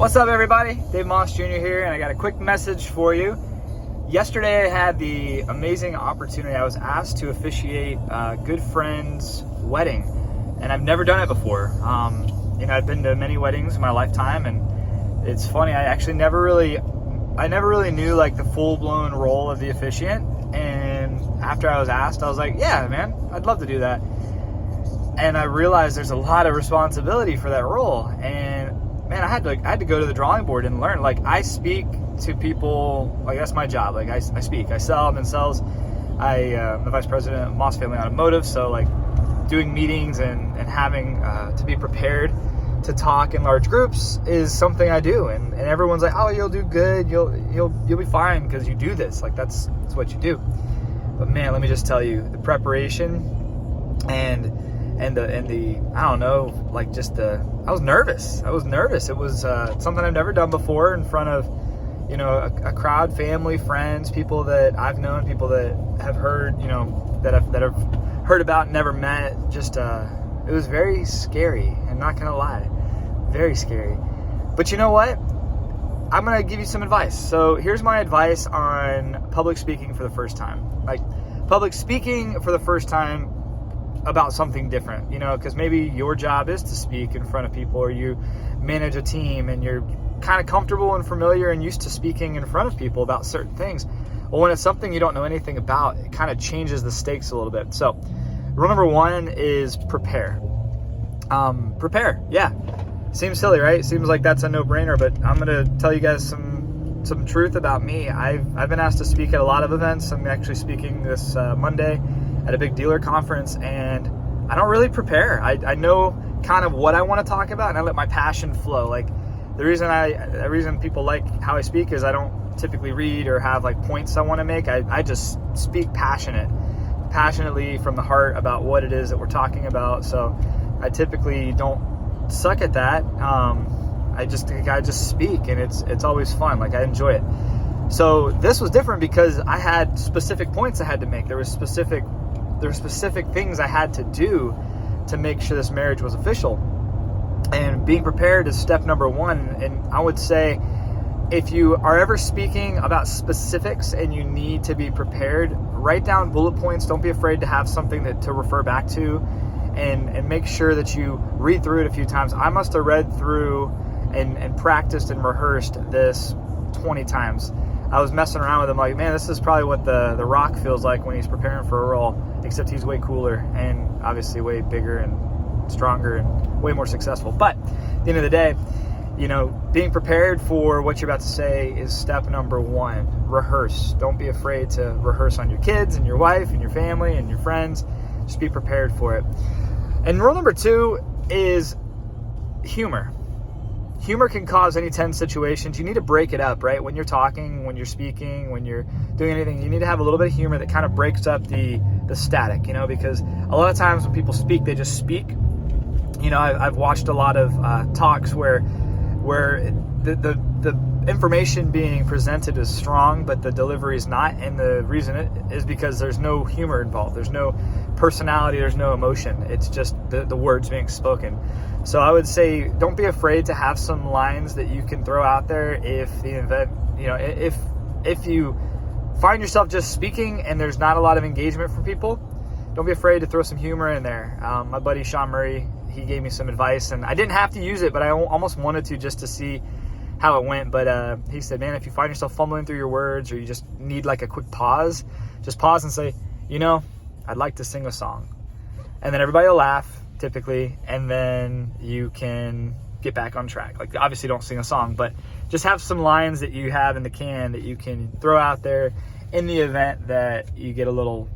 What's up, everybody? dmausjr here, and I got a quick message for you. Yesterday I had the amazing opportunity. I was asked to officiate a good friend's wedding, and I've never done it before. I've been to many weddings in my lifetime, and it's funny, I never really knew like the full-blown role of the officiant. And after I was asked, I was like, yeah, man, I'd love to do that. And I realized there's a lot of responsibility for that role, and man, I had to go to the drawing board and learn. Like, I speak to people, like, that's my job. Like, I speak, I sell, I'm in sales. I'm the vice president of Moss Family Automotive, so like doing meetings and having to be prepared to talk in large groups is something I do. And everyone's like, oh, you'll do good, you'll be fine because you do this. Like, that's what you do. But man, let me just tell you, the preparation and the I don't know, like, just I was nervous. It was something I've never done before in front of, a crowd, family, friends, people that I've known, people that have heard, that have heard about, never met. Just it was very scary. I'm not gonna lie, very scary. But you know what? I'm gonna give you some advice. So here's my advice on public speaking for the first time. Like, public speaking for the first time about something different, because maybe your job is to speak in front of people, or you manage a team and you're kind of comfortable and familiar and used to speaking in front of people about certain things. Well, when it's something you don't know anything about, it kind of changes the stakes a little bit. So rule number one is prepare. Prepare. Yeah. Seems silly, right? Seems like that's a no-brainer, but I'm going to tell you guys some truth about me. I've been asked to speak at a lot of events. I'm actually speaking this Monday at a big dealer conference, and I don't really prepare. I know kind of what I want to talk about, and I let my passion flow. Like, the reason people like how I speak is I don't typically read or have like points I want to make. I just speak passionately from the heart about what it is that we're talking about. So I typically don't suck at that. I just speak, and it's always fun. Like, I enjoy it. So this was different because I had specific points I had to make. There were specific things I had to do to make sure this marriage was official. And being prepared is step number one. And I would say, if you are ever speaking about specifics and you need to be prepared, write down bullet points. Don't be afraid to have something to refer back to, and make sure that you read through it a few times. I must have read through and practiced and rehearsed this 20 times. I was messing around with him like, man, this is probably what the Rock feels like when he's preparing for a role, except he's way cooler and obviously way bigger and stronger and way more successful. But at the end of the day, being prepared for what you're about to say is step number one. Rehearse. Don't be afraid to rehearse on your kids and your wife and your family and your friends. Just be prepared for it. And rule number two is humor. Humor can cause any tense situations. You need to break it up, right? When you're talking, when you're speaking, when you're doing anything, you need to have a little bit of humor that kind of breaks up the static, because a lot of times when people speak, they just speak. I've watched a lot of talks where the information being presented is strong, but the delivery is not. And the reason is because there's no humor involved. There's no personality. There's no emotion. It's just the words being spoken. So I would say, don't be afraid to have some lines that you can throw out there if the event, if you find yourself just speaking and there's not a lot of engagement from people, don't be afraid to throw some humor in there. My buddy Sean Murray, he gave me some advice, and I didn't have to use it, but I almost wanted to just to see how it went. But he said, man, if you find yourself fumbling through your words, or you just need like a quick pause, just pause and say, I'd like to sing a song. And then everybody will laugh, typically, and then you can get back on track. Like, obviously don't sing a song, but just have some lines that you have in the can that you can throw out there in the event that you get a little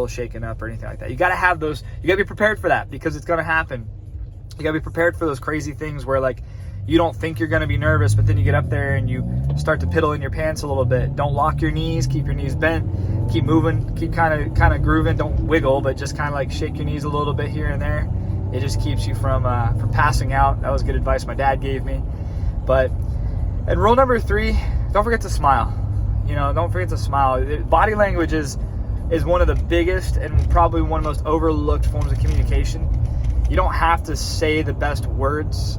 shaken up or anything like that. You got to have those. You got to be prepared for that, because it's going to happen. You got to be prepared for those crazy things where, like, you don't think you're going to be nervous, but then you get up there and you start to piddle in your pants a little bit. Don't lock your knees. Keep your knees bent. Keep moving. Keep kind of grooving. Don't wiggle, but just kind of like shake your knees a little bit here and there. It just keeps you from passing out. That was good advice my dad gave me. And rule number three, don't forget to smile. Don't forget to smile. Body language is one of the biggest and probably one of the most overlooked forms of communication. You don't have to say the best words.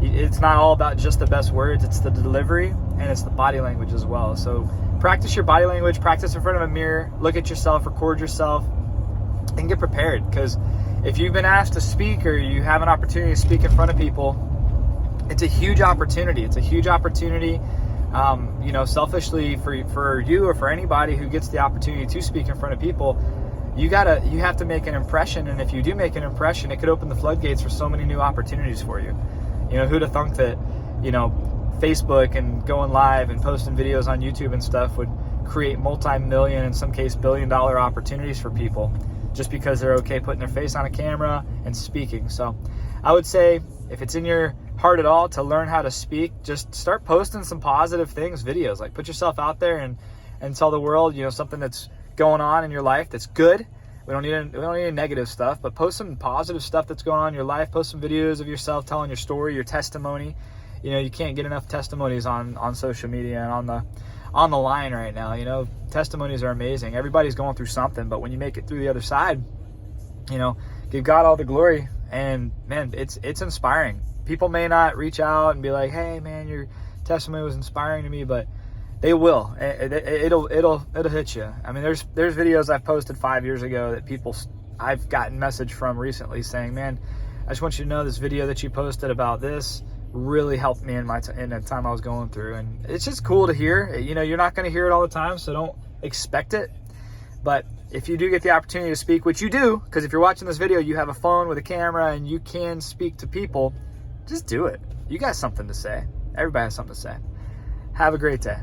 It's not all about just the best words, it's the delivery and it's the body language as well. So practice your body language, practice in front of a mirror, look at yourself, record yourself, and get prepared. Because if you've been asked to speak or you have an opportunity to speak in front of people, it's a huge opportunity. It's a huge opportunity, you know, selfishly for you or for anybody who gets the opportunity to speak in front of people. You have to make an impression, and if you do make an impression, it could open the floodgates for so many new opportunities for you. You know, who'd have thunk that, you know, Facebook and going live and posting videos on YouTube and stuff would create multi-million, in some case billion-dollar opportunities for people just because they're okay putting their face on a camera and speaking. So I would say, if it's in your heart at all to learn how to speak, just start posting some positive things, videos. Like, put yourself out there and tell the world, you know, something that's going on in your life that's good. We don't need any negative stuff, but post some positive stuff that's going on in your life. Post some videos of yourself telling your story, your testimony. You know, you can't get enough testimonies on social media and on the line right now. You know, testimonies are amazing. Everybody's going through something, but when you make it through the other side, you know, give God all the glory. And man, it's inspiring. People may not reach out and be like, "Hey, man, your testimony was inspiring to me," but they will. It'll hit you. I mean, there's videos I've posted 5 years ago that I've gotten message from recently saying, "Man, I just want you to know this video that you posted about this really helped me in the time I was going through." And it's just cool to hear. You know, you're not going to hear it all the time, so don't expect it. But if you do get the opportunity to speak, which you do, because if you're watching this video, you have a phone with a camera and you can speak to people, just do it. You got something to say. Everybody has something to say. Have a great day.